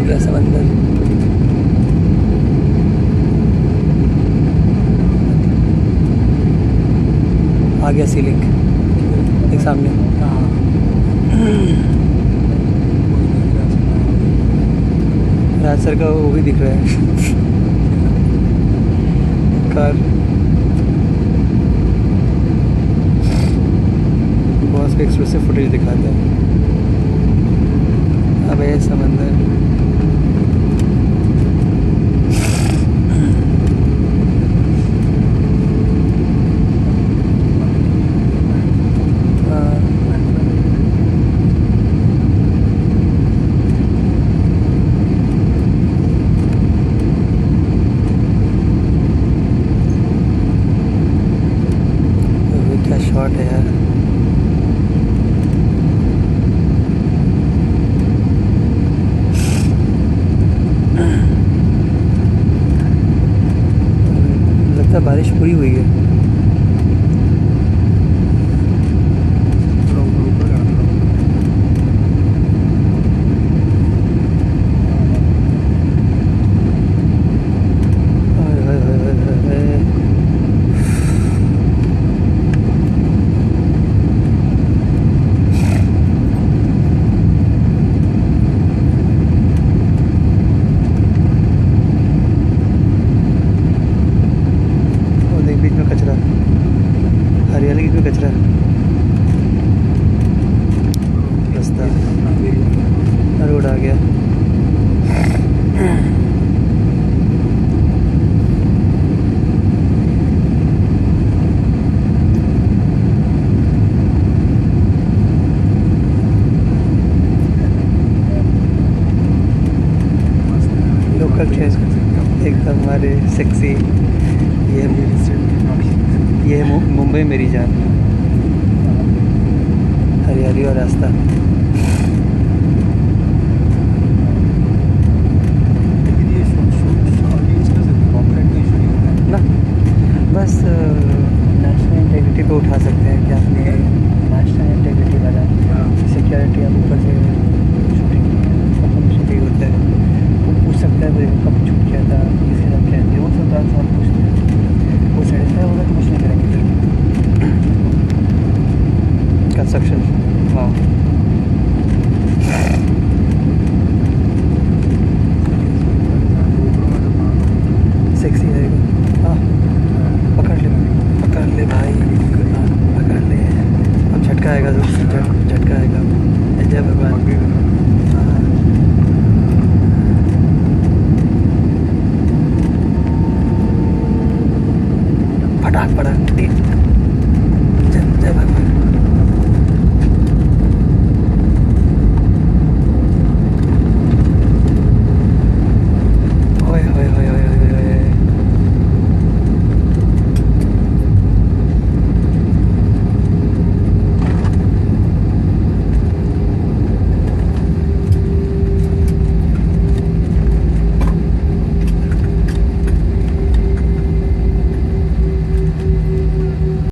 पूरा समंदर। आ गया सी लिंक एक सामने। राज सर का वो भी दिख रहा है कार। बॉस पे एक्सक्लूसिव फुटेज दिखाते हैं। अबे समंदर। क्या शॉट है यार। लगता है बारिश पूरी हुई है। बीच में कचरा, हरियाली की कोई कचरा रास्ता, रोड आ गया। लोकल ट्रेन एकदम हमारे सेक्सी। ये है मुंबई मेरी जान। हरियाली और रास्ता।